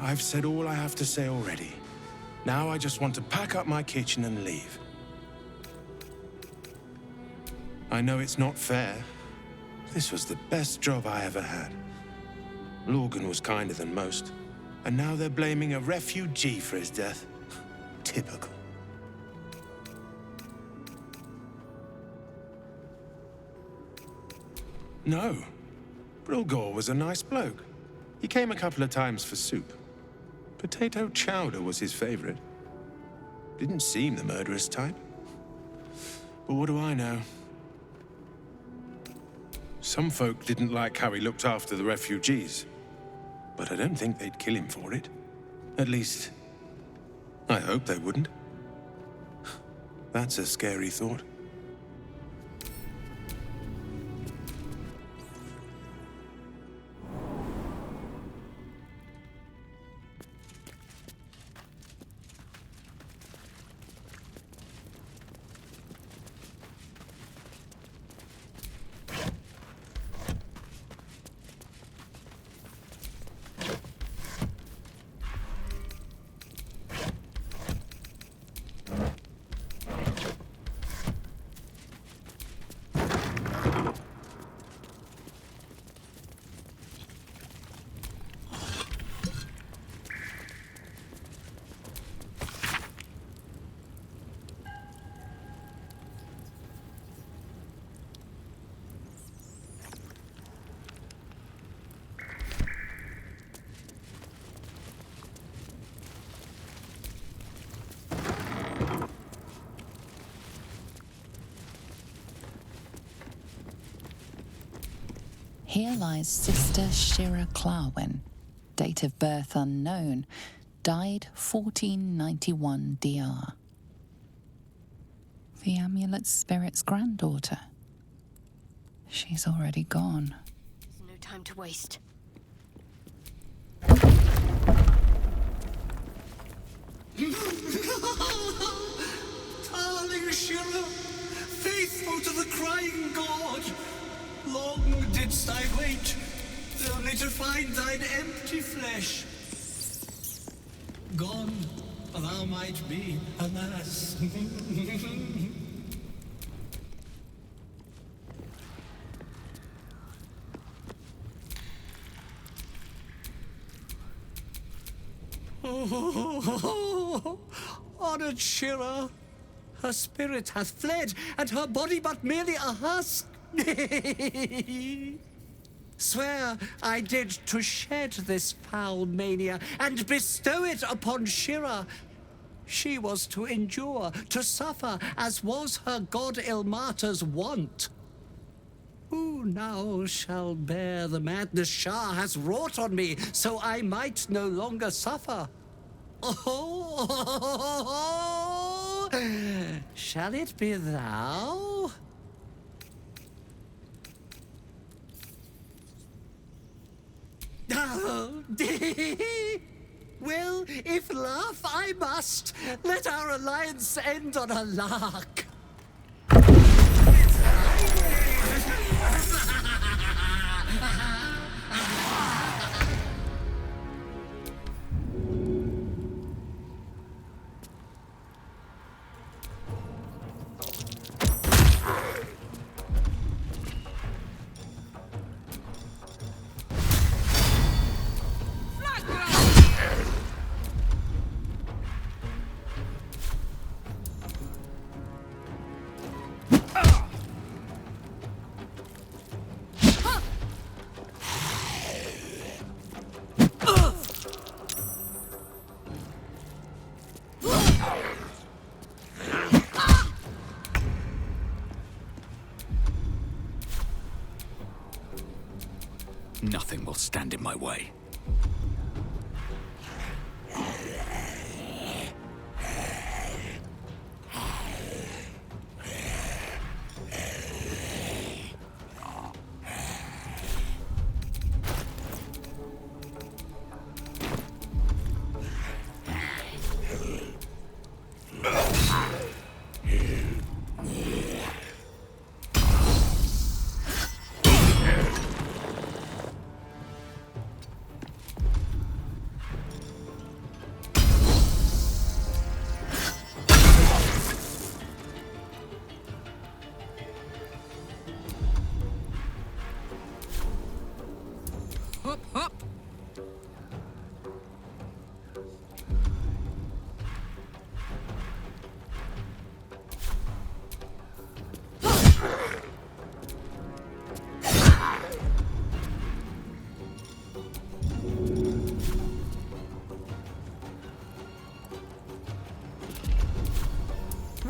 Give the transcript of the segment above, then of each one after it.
I've said all I have to say already. Now I just want to pack up my kitchen and leave. I know it's not fair. This was the best job I ever had. Lorgan was kinder than most, and now they're blaming a refugee for his death. Typical. No. Brilgor was a nice bloke. He came a couple of times for soup. Potato chowder was his favorite. Didn't seem the murderous type. But what do I know? Some folk didn't like how he looked after the refugees. But I don't think they'd kill him for it. At least, I hope they wouldn't. That's a scary thought. Here lies Sister Shira Clarwin, date of birth unknown, died 1491 DR. The amulet spirit's granddaughter. She's already gone. There's no time to waste. Darling Shira, faithful to the crying god, long didst I wait, only to find thine empty flesh. Gone thou might be, alas. Oh, honored Shira, her spirit hath fled, and her body but merely a husk. Swear I did to shed this foul mania and bestow it upon Shira. She was to endure, to suffer, as was her god Ilmater's wont. Who now shall bear the madness Shah has wrought on me, so I might no longer suffer? Oh, shall it be thou? Well, if laugh I must, let our alliance end on a lark. Nothing will stand in my way.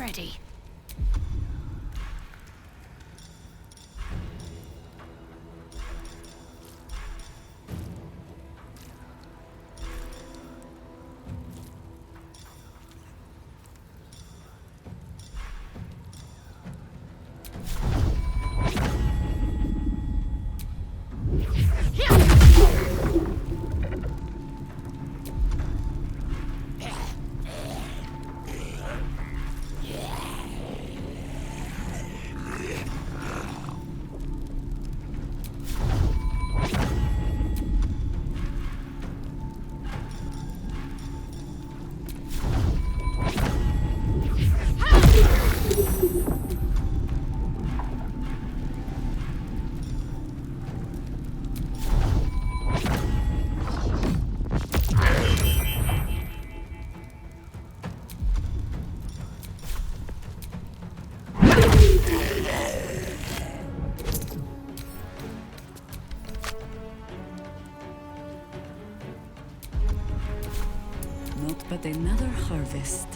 Ready. Not but another harvest.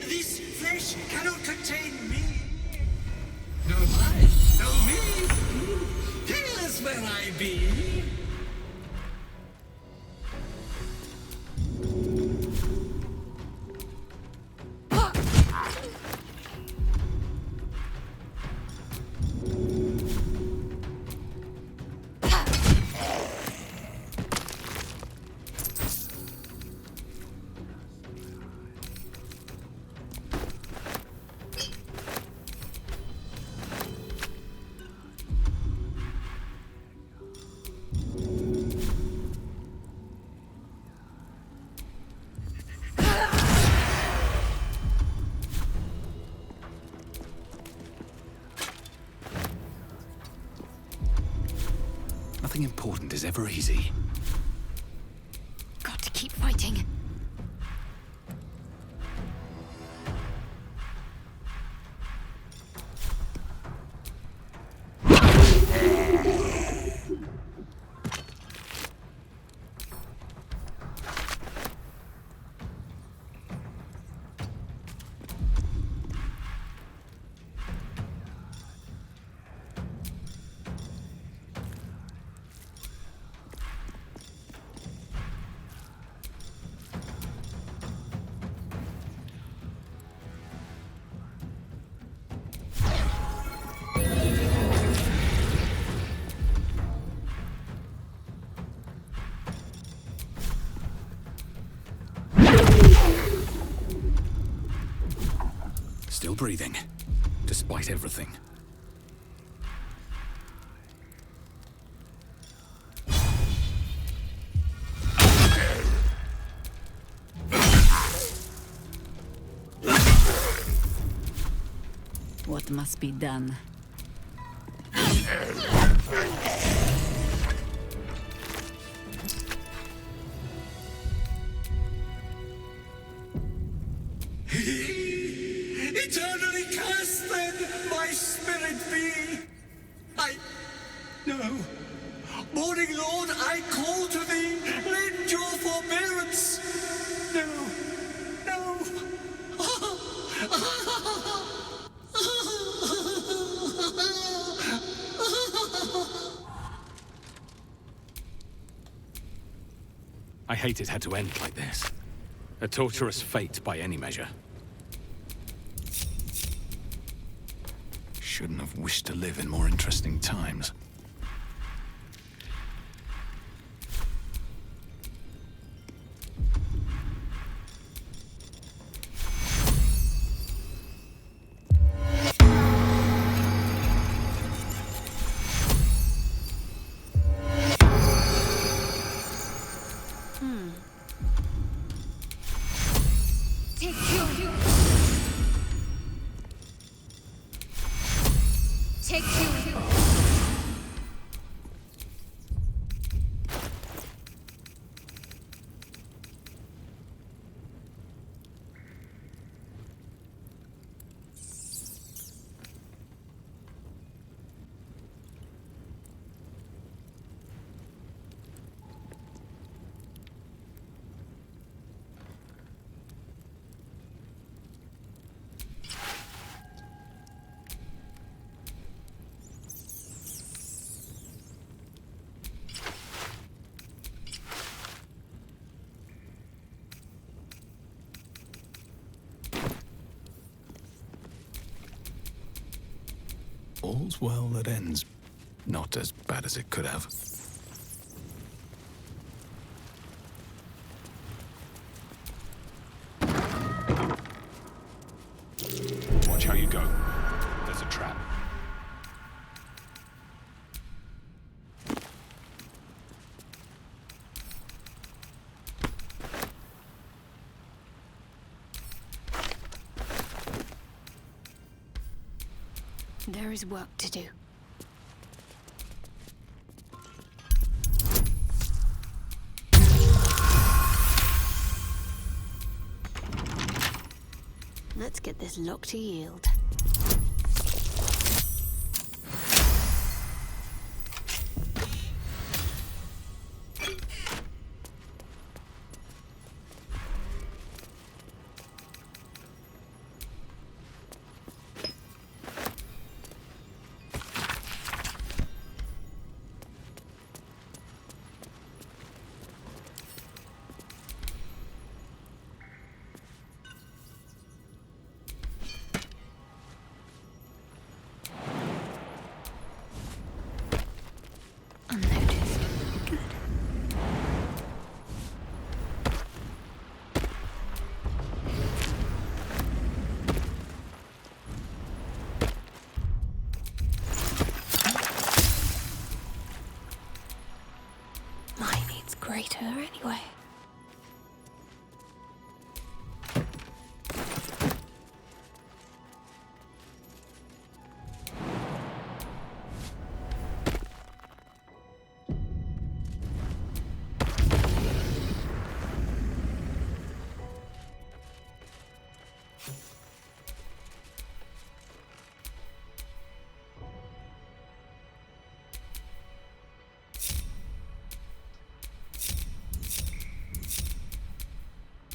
This flesh cannot contain me. No I, no me. Tell us where I be. Nothing important is ever easy. Got to keep fighting. Still breathing, despite everything. What must be done? Eternally cast then, my spirit be. No. Morning Lord, I call to thee, lend your forbearance. No. I hate it had to end like this. A torturous fate by any measure. Shouldn't have wished to live in more interesting times. Take you. Take you. All's well that ends not as bad as it could have. Watch how you go. There's a trap. There is work to do. Let's get this lock to yield. Unnoticed. Good. Mine needs greater anyway.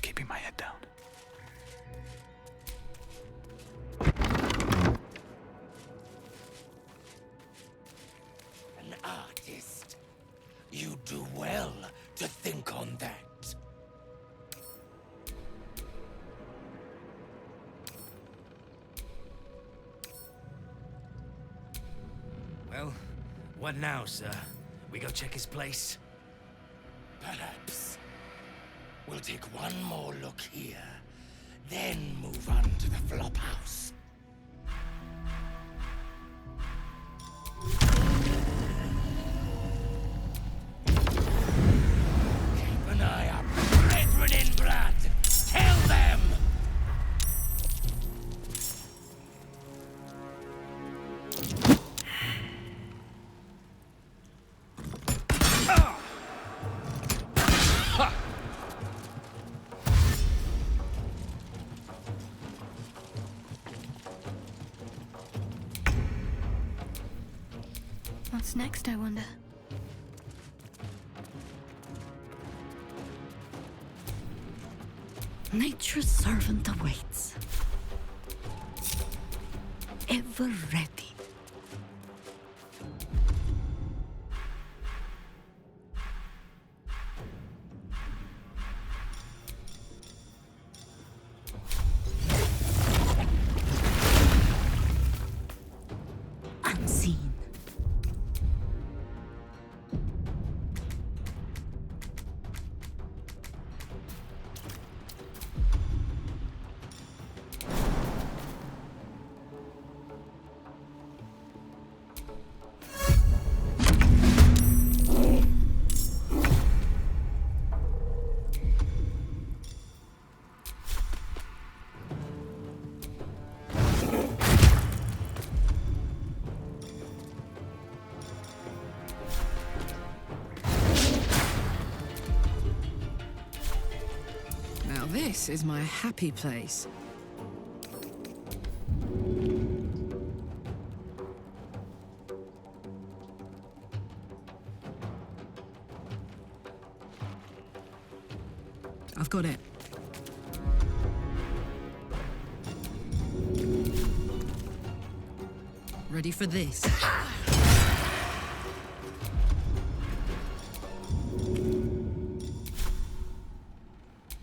Keeping my head down. An artist. You do well to think on that. Well, what now, sir? We go check his place? Perhaps. We'll take one more look here, then move on to the flop house. Keep an eye out. Brethren in blood! Tell them! What's next, I wonder? Nature's servant awaits. Ever ready. Unseen. This is my happy place. I've got it. Ready for this?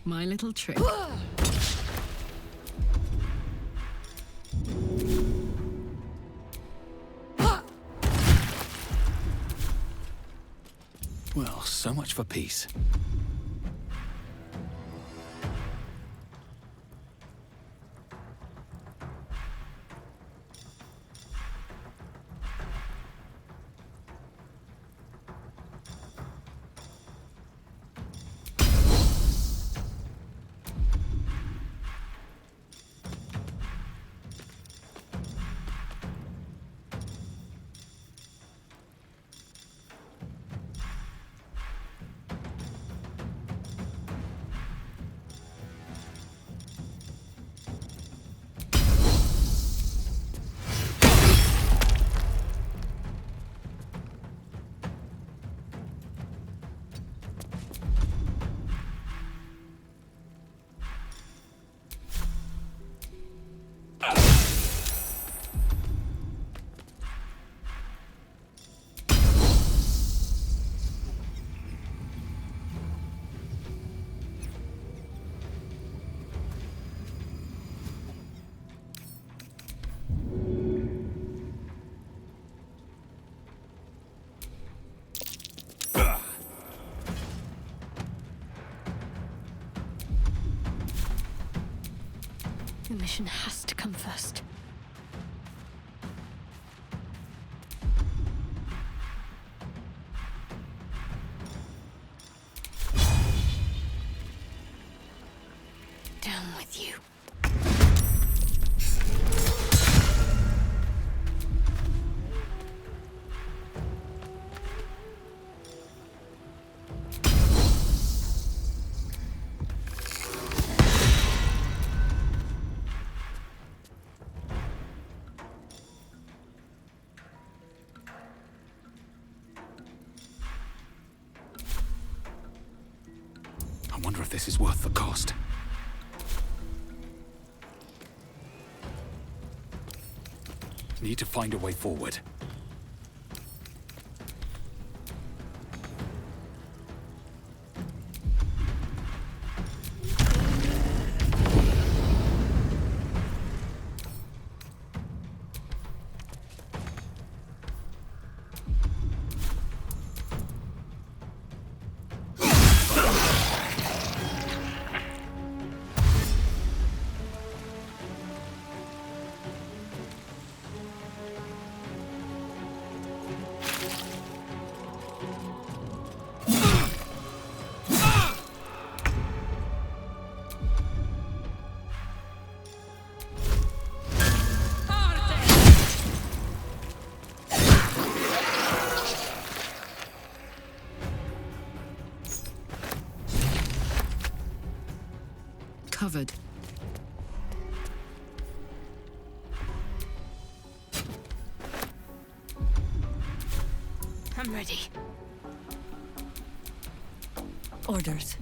My little trick. Well, so much for peace. The mission has to come first. Down with you. I wonder if this is worth the cost. Need to find a way forward. Covered. I'm ready. Orders.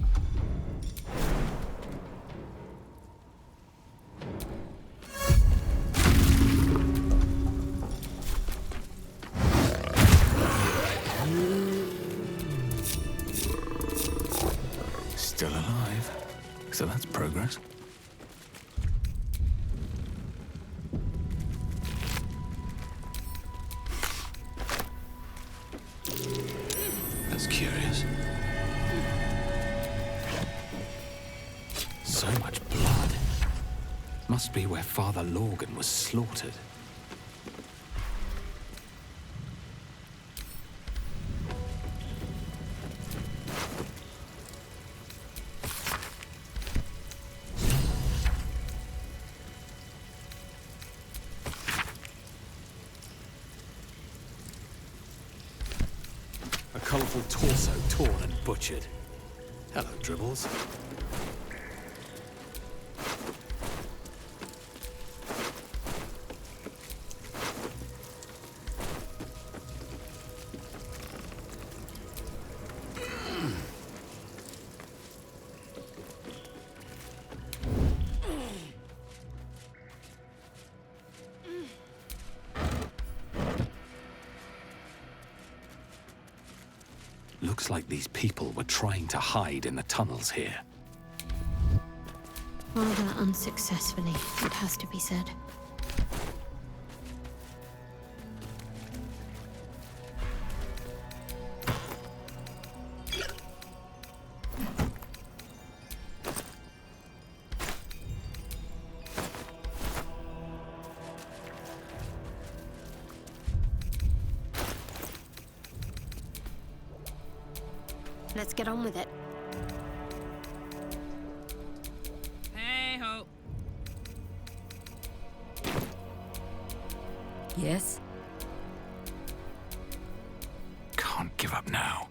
Still alive. So that's progress. That's curious. So much blood. Must be where Father Lorgan was slaughtered. A colourful torso torn and butchered. Hello, Dribbles. Looks like these people were trying to hide in the tunnels here. Rather unsuccessfully, it has to be said. Let's get on with it. Hey ho. Yes? Can't give up now.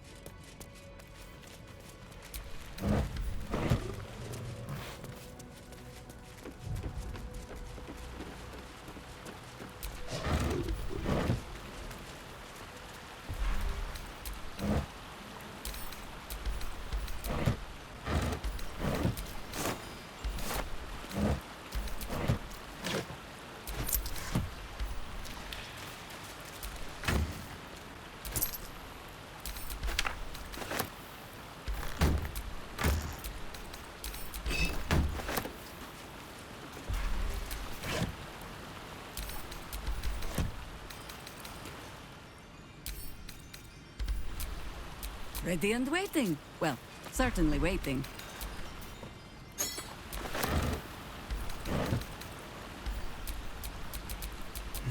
Ready and waiting. Well, certainly waiting.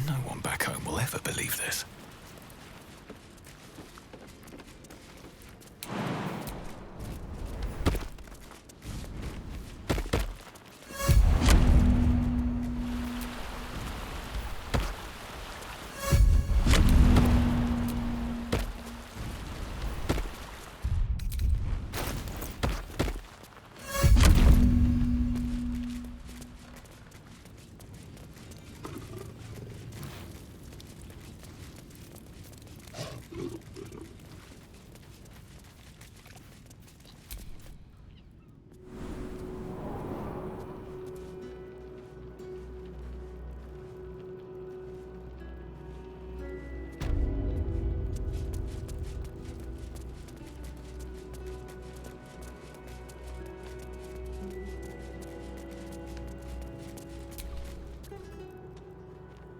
No one back home will ever believe this.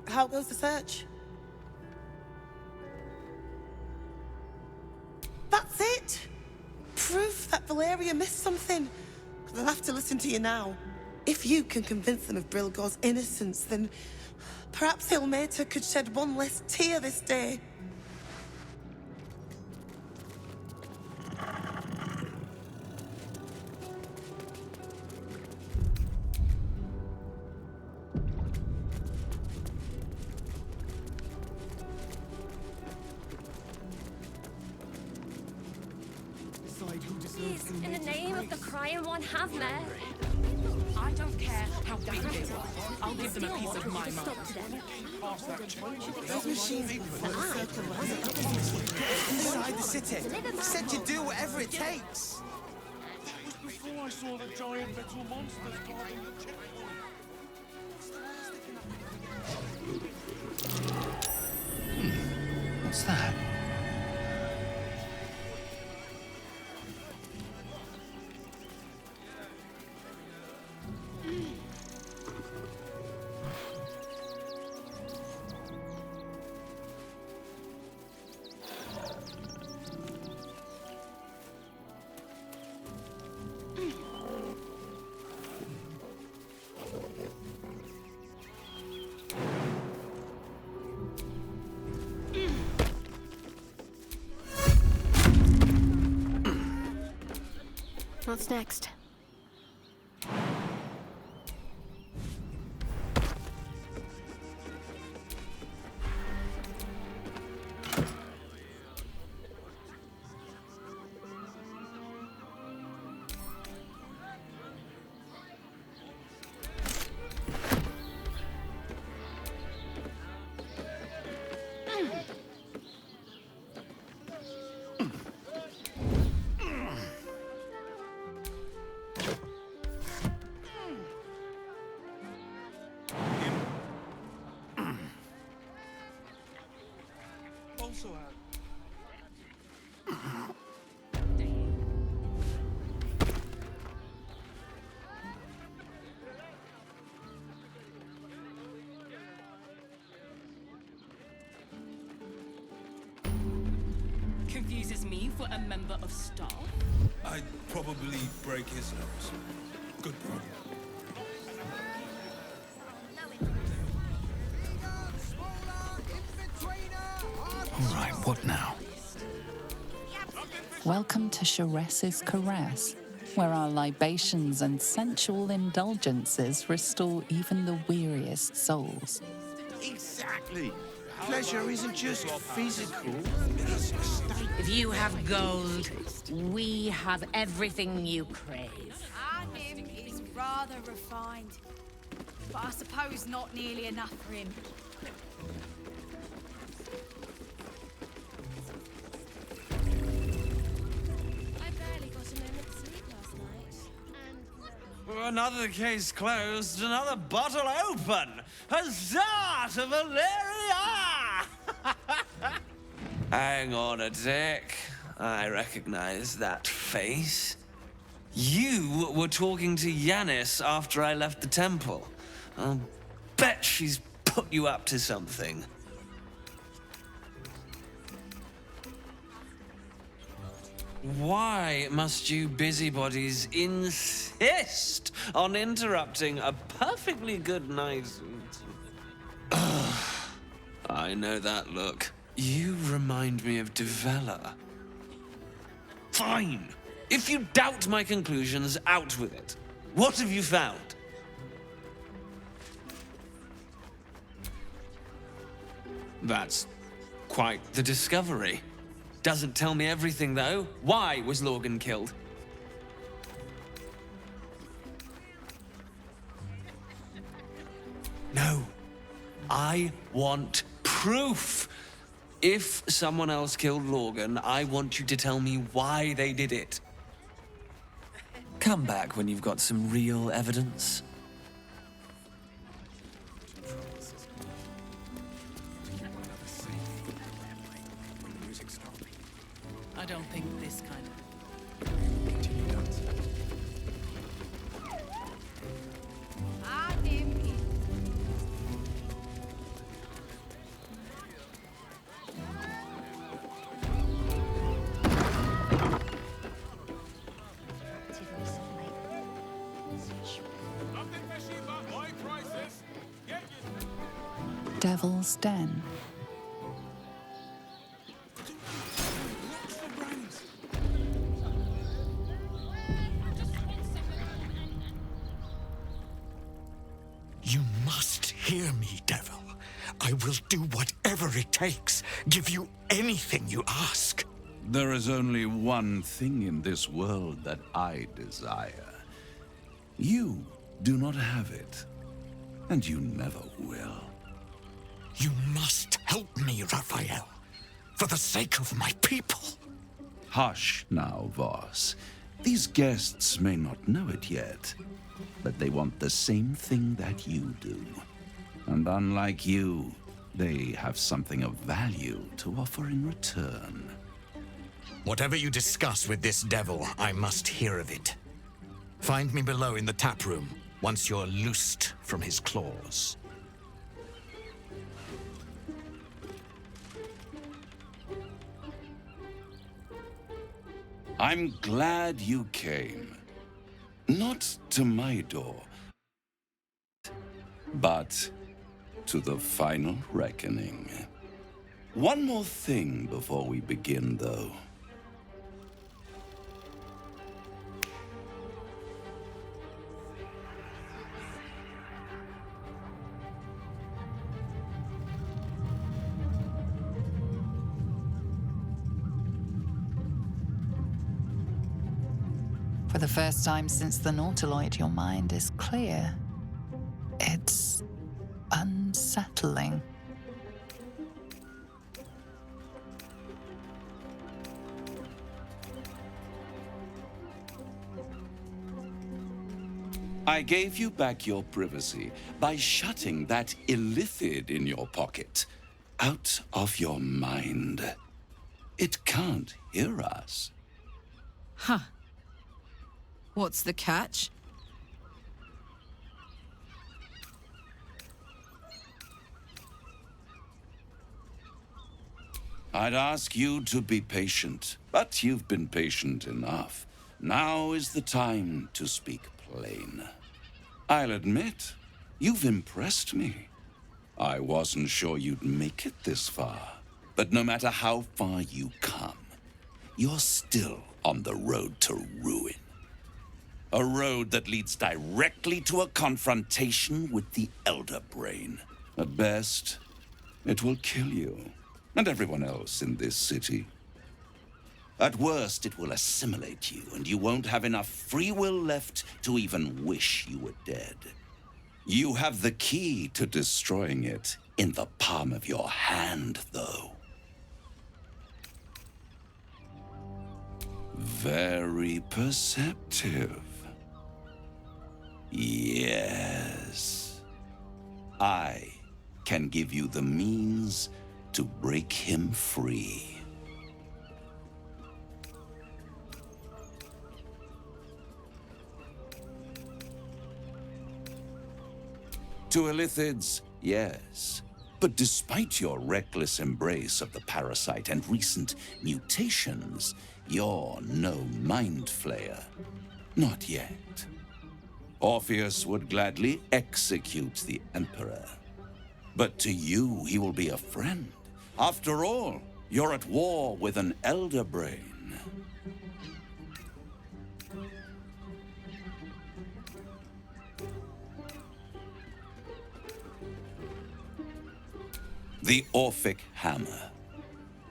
How goes the search? That's it! Proof that Valeria missed something. They'll have to listen to you now. If you can convince them of Brilgor's innocence, then perhaps Ilmater could shed one less tear this day. Please, in the name of the Crying One, have Mary. I don't care how big they were. I'll give them a piece of my mind. Those machines inside the city. Said you'd do whatever it takes. That was before I saw the giant metal monsters guarding the checkpoint. What's that? What's next? Also had dismiss me for a member of staff? I'd probably break his nose. Good problem. All right, what now? Welcome to Sharess's Caress, where our libations and sensual indulgences restore even the weariest souls. Exactly. Pleasure isn't just physical. If you have gold, we have everything you crave. Our Nim is rather refined, but I suppose not nearly enough for him. I barely got a moment's sleep last night. Another case closed, another bottle open. Huzzah to Valeria! Hang on a tick. I recognize that face. You were talking to Yanis after I left the temple. I'll bet she's put you up to something. Why must you busybodies insist on interrupting a perfectly good night? I know that look. You remind me of Devella. Fine. If you doubt my conclusions, out with it. What have you found? That's quite the discovery. Doesn't tell me everything, though. Why was Lorgan killed? No. I want proof. If someone else killed Lorgan, I want you to tell me why they did it. Come back when you've got some real evidence. I don't think this kind of... Our Nim is... Devil's Den. You must hear me, Devil. I will do whatever it takes, give you anything you ask. There is only one thing in this world that I desire. You do not have it, and you never will. You must help me, Raphael, for the sake of my people. Hush now, Voss. These guests may not know it yet, but they want the same thing that you do. And unlike you, they have something of value to offer in return. Whatever you discuss with this devil, I must hear of it. Find me below in the tap room, once you're loosed from his claws. I'm glad you came. Not to my door, but to the final reckoning. One more thing before we begin, though. For the first time since the Nautiloid, your mind is clear. It's unsettling. I gave you back your privacy by shutting that illithid in your pocket out of your mind. It can't hear us. Huh. What's the catch? I'd ask you to be patient, but you've been patient enough. Now is the time to speak plain. I'll admit, you've impressed me. I wasn't sure you'd make it this far, but no matter how far you come, you're still on the road to ruin. A road that leads directly to a confrontation with the Elder Brain. At best, it will kill you and everyone else in this city. At worst, it will assimilate you, and you won't have enough free will left to even wish you were dead. You have the key to destroying it in the palm of your hand, though. Very perceptive. Yes. I can give you the means to break him free. To Illithids, yes. But despite your reckless embrace of the parasite and recent mutations, you're no mind flayer. Not yet. Orpheus would gladly execute the Emperor. But to you, he will be a friend. After all, you're at war with an Elder Brain. The Orphic Hammer.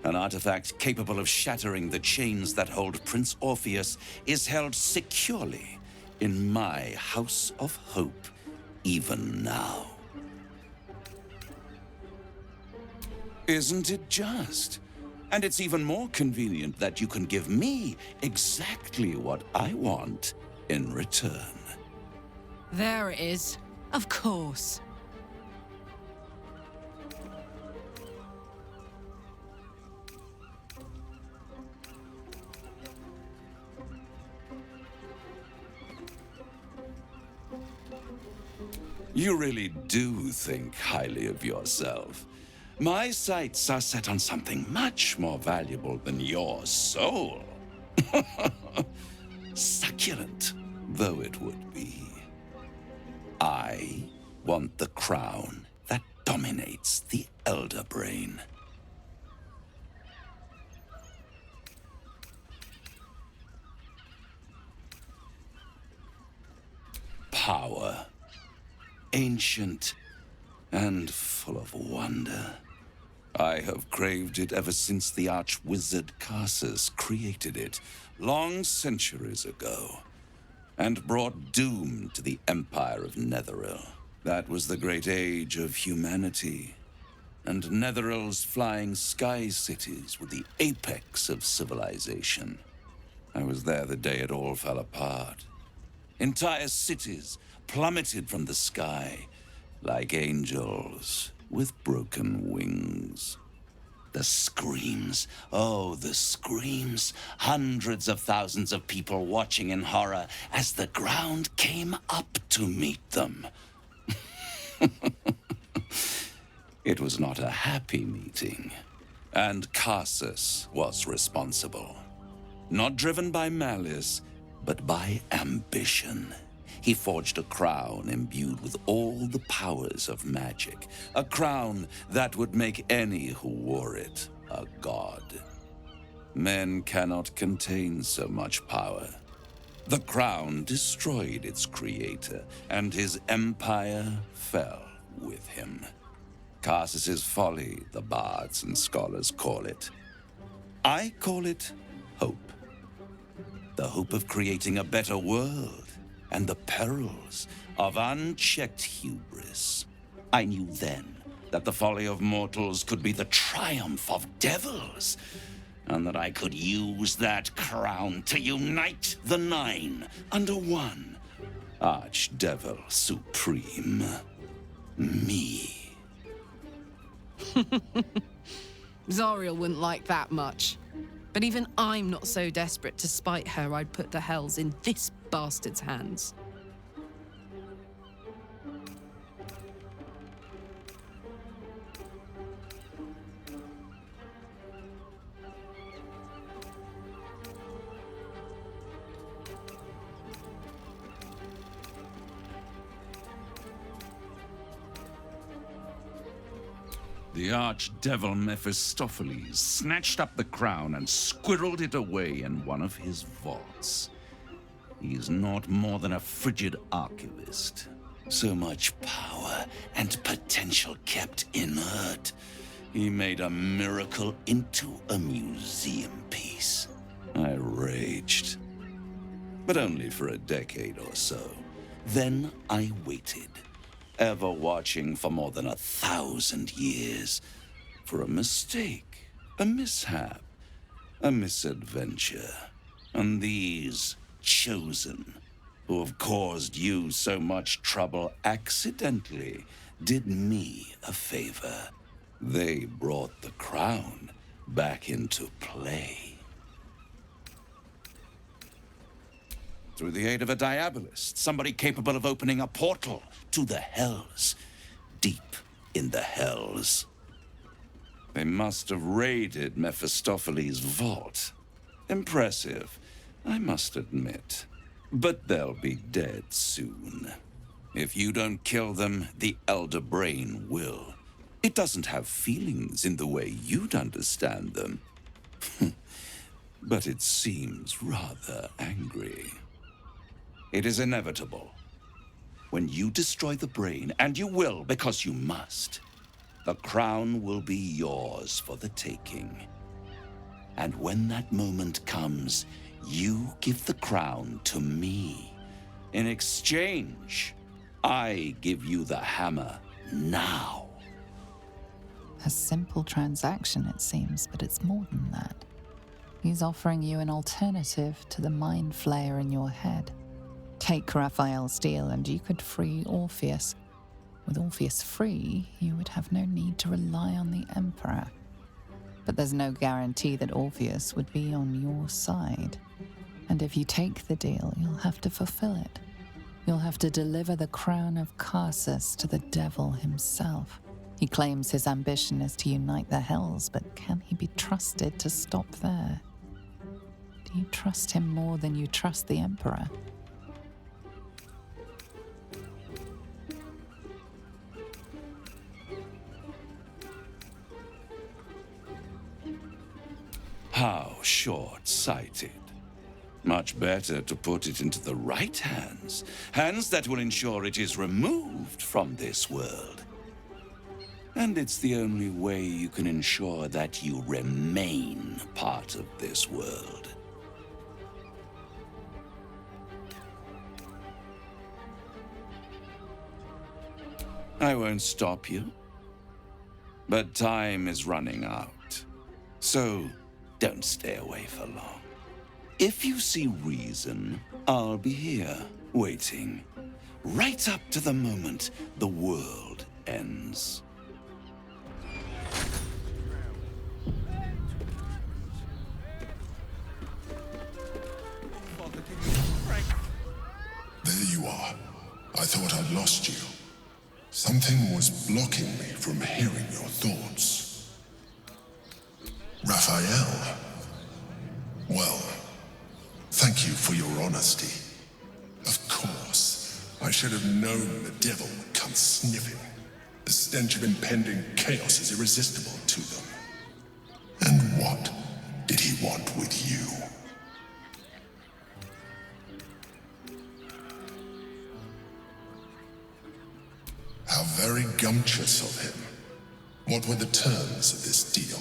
An artifact capable of shattering the chains that hold Prince Orpheus is held securely in my House of Hope, even now. Isn't it just? And it's even more convenient that you can give me exactly what I want in return. There it is. Of course. You really do think highly of yourself. My sights are set on something much more valuable than your soul. Succulent though it would be. I want the crown that dominates the Elder Brain. Power. Ancient and full of wonder. I have craved it ever since the arch-wizard Carsus created it, long centuries ago, and brought doom to the Empire of Netheril. That was the great age of humanity, and Netheril's flying sky cities were the apex of civilization. I was there the day it all fell apart. Entire cities plummeted from the sky like angels with broken wings. The screams, oh, the screams. Hundreds of thousands of people watching in horror as the ground came up to meet them. It was not a happy meeting, and Carsus was responsible. Not driven by malice, but by ambition. He forged a crown imbued with all the powers of magic. A crown that would make any who wore it a god. Men cannot contain so much power. The crown destroyed its creator, and his empire fell with him. Carsus's folly, the bards and scholars call it. I call it hope. The hope of creating a better world. And the perils of unchecked hubris. I knew then that the folly of mortals could be the triumph of devils, and that I could use that crown to unite the Nine under one Archdevil Supreme. Me. Zariel wouldn't like that much. But even I'm not so desperate to spite her I'd put the hells in this bastard's hands. The archdevil Mephistopheles snatched up the crown and squirreled it away in one of his vaults. He's not more than a frigid archivist. So much power and potential kept inert. He made a miracle into a museum piece. I raged. But only for a decade or so. Then I waited, ever watching for more than 1,000 years, for a mistake, a mishap, a misadventure. And these chosen, who have caused you so much trouble accidentally, did me a favor. They brought the crown back into play. Through the aid of a diabolist, somebody capable of opening a portal to the Hells, deep in the Hells. They must have raided Mephistopheles' vault. Impressive, I must admit. But they'll be dead soon. If you don't kill them, the Elder Brain will. It doesn't have feelings in the way you'd understand them. But it seems rather angry. It is inevitable. When you destroy the brain, and you will because you must, the crown will be yours for the taking. And when that moment comes, you give the crown to me. In exchange, I give you the hammer now. A simple transaction, it seems, but it's more than that. He's offering you an alternative to the mind flayer in your head. Take Raphael's deal and you could free Orpheus. With Orpheus free, you would have no need to rely on the Emperor. But there's no guarantee that Orpheus would be on your side. And if you take the deal, you'll have to fulfill it. You'll have to deliver the crown of Carsus to the devil himself. He claims his ambition is to unite the Hells, but can he be trusted to stop there? Do you trust him more than you trust the Emperor? How short-sighted. Much better to put it into the right hands. Hands that will ensure it is removed from this world. And it's the only way you can ensure that you remain part of this world. I won't stop you. But time is running out. So, don't stay away for long. If you see reason, I'll be here, waiting. Right up to the moment the world ends. There you are. I thought I'd lost you. Something was blocking me from hearing your thoughts. Raphael. Well, thank you for your honesty. Of course, I should have known the devil would come sniffing. The stench of impending chaos is irresistible to them. And what did he want with you? How very gumptious of him. What were the terms of this deal?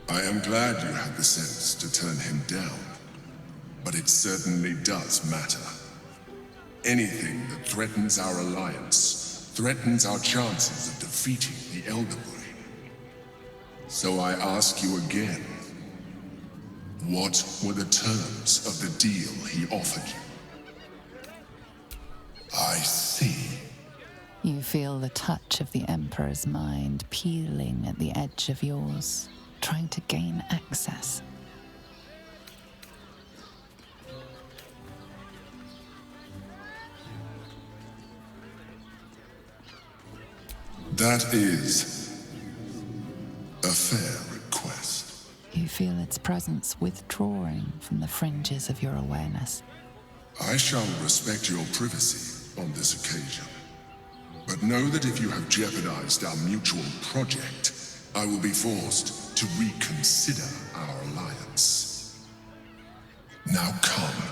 I am glad you had the sense to turn him down, but it certainly does matter. Anything that threatens our alliance threatens our chances of defeating the Elder Brain. So I ask you again, what were the terms of the deal he offered you? I see. You feel the touch of the Emperor's mind peeling at the edge of yours, trying to gain access. That is a fair request. You feel its presence withdrawing from the fringes of your awareness. I shall respect your privacy on this occasion. But know that if you have jeopardized our mutual project, I will be forced to reconsider our alliance. Now come.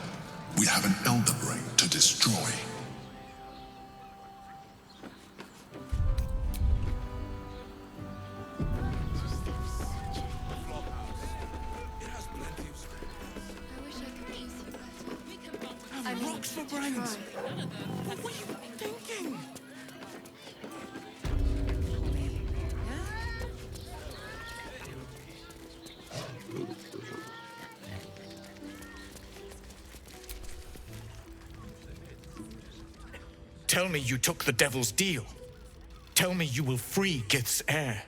We have an Elder Brain to destroy. Rocks for brains! What were you thinking? Tell me you took the devil's deal. Tell me you will free Gith's heir.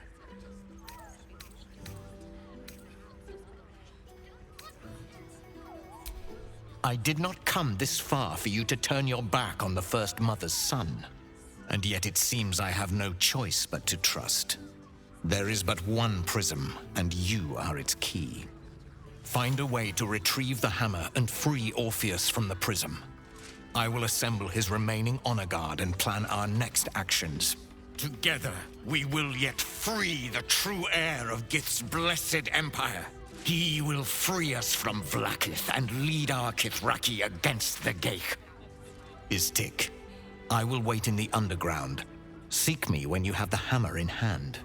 I did not come this far for you to turn your back on the First Mother's son. And yet it seems I have no choice but to trust. There is but one prism, and you are its key. Find a way to retrieve the hammer and free Orpheus from the prism. I will assemble his remaining honor guard and plan our next actions. Together, we will yet free the true heir of Gith's blessed empire. He will free us from Vlaakith and lead our Kithraki against the Geich. Istik, I will wait in the underground. Seek me when you have the hammer in hand.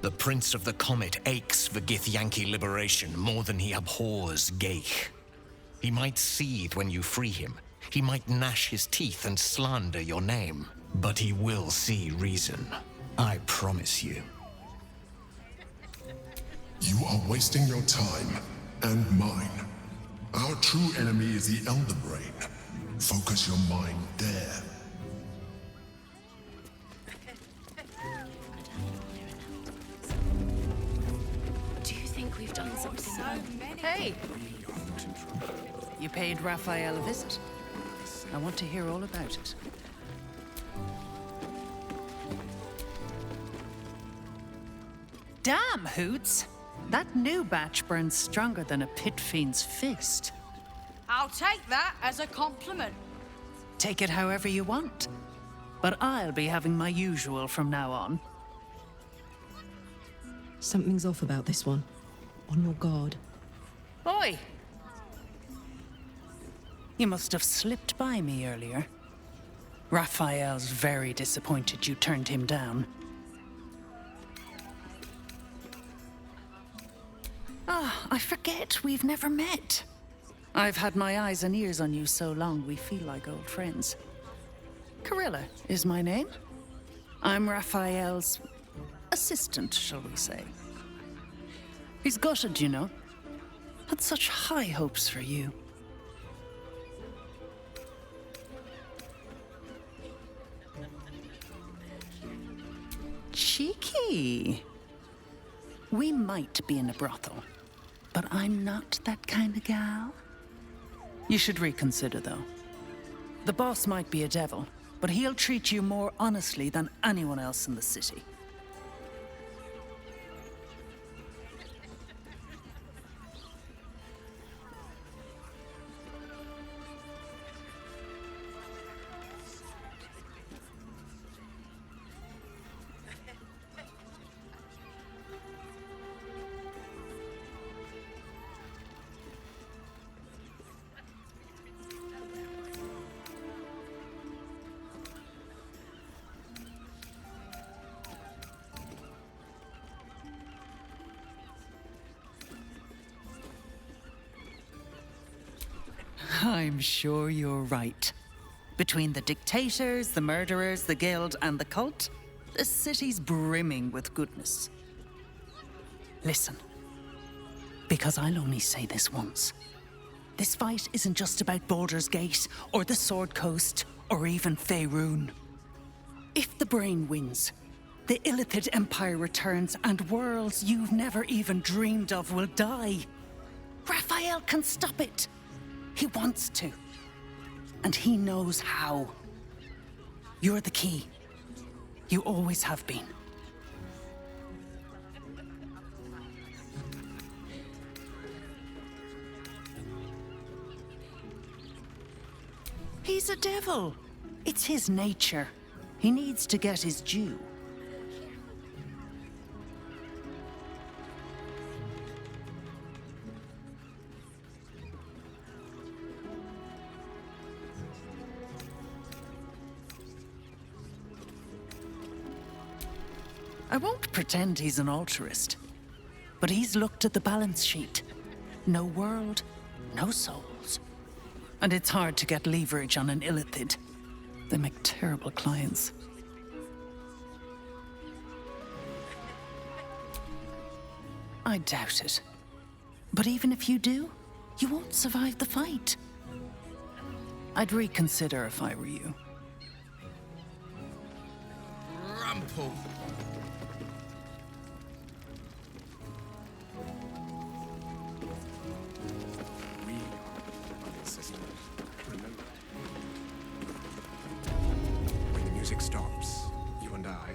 The Prince of the Comet aches for Githyanki liberation more than he abhors Geich. He might seethe when you free him. He might gnash his teeth and slander your name. But he will see reason. I promise you. You are wasting your time, and mine. Our true enemy is the Elder Brain. Focus your mind there. Do you think we've done something wrong? Hey! You paid Raphael a visit. I want to hear all about it. Damn, Hoots! That new batch burns stronger than a pit fiend's fist. I'll take that as a compliment. Take it however you want. But I'll be having my usual from now on. Something's off about this one. On your guard. Oi! You must have slipped by me earlier. Raphael's very disappointed you turned him down. Ah, I forget we've never met. I've had my eyes and ears on you so long we feel like old friends. Carilla is my name. I'm Raphael's assistant, shall we say. He's gutted, you know. Had such high hopes for you. Cheeky. We might be in a brothel, but I'm not that kind of gal. You should reconsider, though. The boss might be a devil, but he'll treat you more honestly than anyone else in the city. I'm sure you're right. Between the dictators, the murderers, the guild, and the cult, the city's brimming with goodness. Listen, because I'll only say this once. This fight isn't just about Baldur's Gate, or the Sword Coast, or even Faerun. If the Brain wins, the Illithid Empire returns, and worlds you've never even dreamed of will die. Raphael can stop it. He wants to. And he knows how. You're the key. You always have been. He's a devil. It's his nature. He needs to get his due. I won't pretend he's an altruist, but he's looked at the balance sheet. No world, no souls. And it's hard to get leverage on an illithid. They make terrible clients. I doubt it. But even if you do, you won't survive the fight. I'd reconsider if I were you. Rumple. When the music stops, you and I...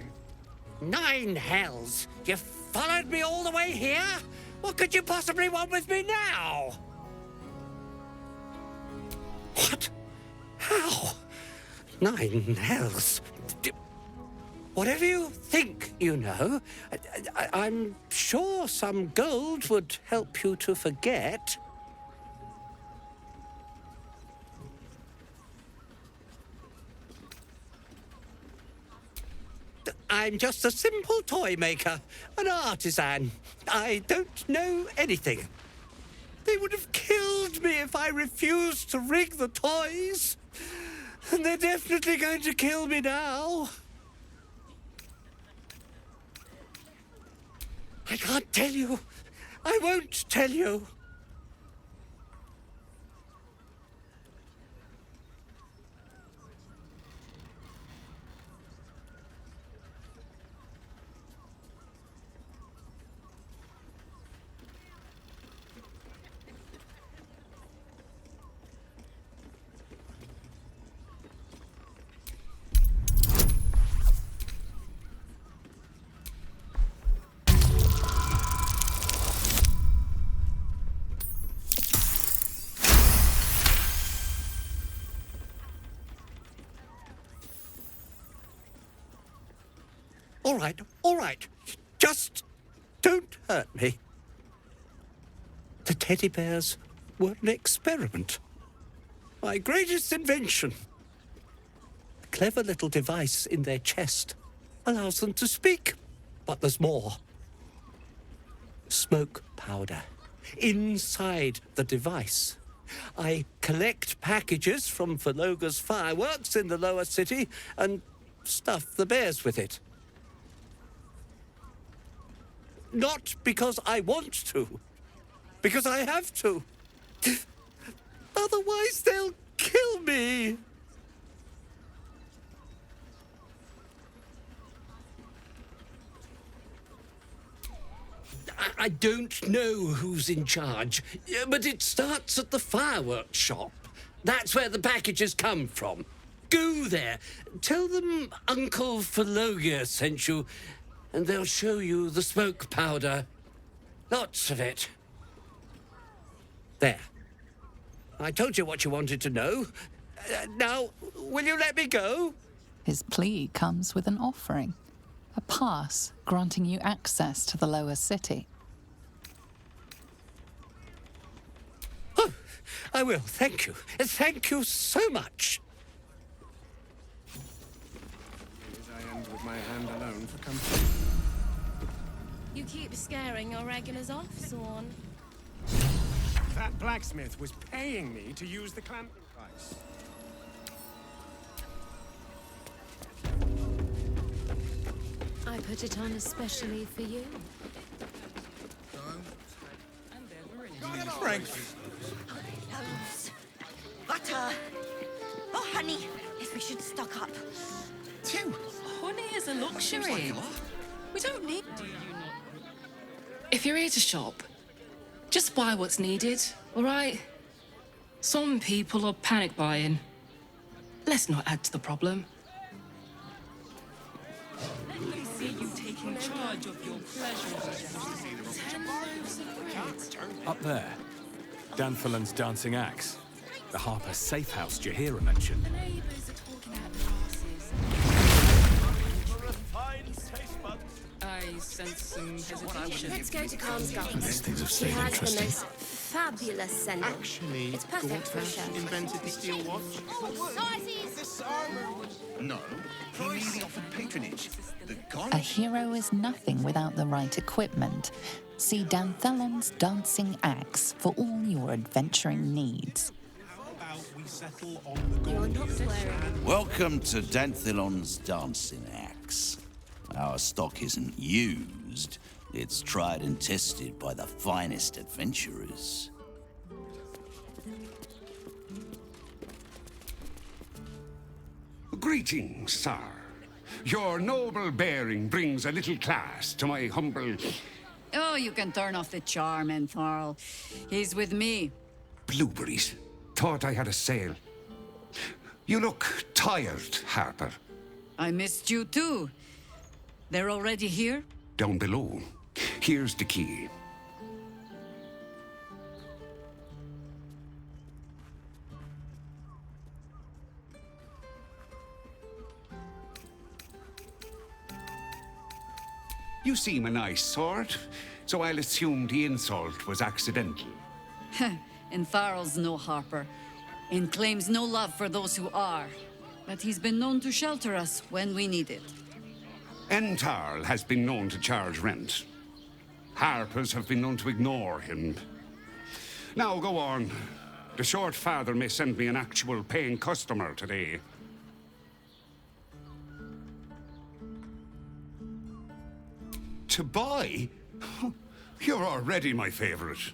9 hells! You followed me all the way here? What could you possibly want with me now? What? How? 9 hells? Whatever you think you know, I'm sure some gold would help you to forget. I'm just a simple toy maker, an artisan. I don't know anything. They would have killed me if I refused to rig the toys. And they're definitely going to kill me now. I can't tell you. I won't tell you. All right. Just don't hurt me. The teddy bears were an experiment. My greatest invention. A clever little device in their chest allows them to speak. But there's more. Smoke powder. Inside the device. I collect packages from Verloga's fireworks in the lower city and stuff the bears with it. Not because I want to, because I have to. Otherwise, they'll kill me. I don't know who's in charge, but it starts at the fireworks shop. That's where the packages come from. Go there. Tell them Uncle Verloga sent you, and they'll show you the smoke powder. Lots of it. There. I told you what you wanted to know. Now, will you let me go? His plea comes with an offering. A pass granting you access to the lower city. Oh, I will. Thank you. Thank you so much. I end with my hand alone for comfort. You keep scaring your regulars off, Sworn. That blacksmith was paying me to use the clamping device. I put it on especially for you. Strength. Loaves. Butter. Oh, honey. Yes, we should stock up. 2. Honey is a luxury. We don't need... If you're here to shop, just buy what's needed, all right? Some people are panic buying. Let's not add to the problem. hear you taking charge of your pleasures. 10 loaves of bread. Up there. Danthalan's dancing axe. The Harper safe house Jahira mentioned. The neighbours are talking out the I sense some hesitation. Let's go to Calm's garden. These things have She stayed has the interesting. most fabulous sending. Actually, It's perfect for a show. invented the steel watch. Sizes! No, he merely offered patronage. The god A hero is nothing without the right equipment. See Danthalan's dancing axe for all your adventuring needs. You're not swearing. Welcome to Danthilon's dancing axe. Our stock isn't used. It's tried and tested by the finest adventurers. Greetings, sir. Your noble bearing brings a little class to my humble... Oh, you can turn off the charm, Entharl. He's with me. Blueberries. Thought I had a sale. You look tired, Harper. I missed you too. They're already here? Down below. Here's the key. You seem a nice sort, so I'll assume the insult was accidental. Entharl's no Harper, and claims no love for those who are. But he's been known to shelter us when we need it. Entarl has been known to charge rent. Harpers have been known to ignore him. Now go on. The short father may send me an actual paying customer today. To buy? You're already my favorite.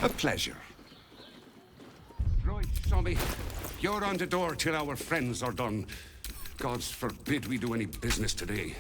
A pleasure. Right, Tommy. You're on the door till our friends are done. Gods forbid we do any business today.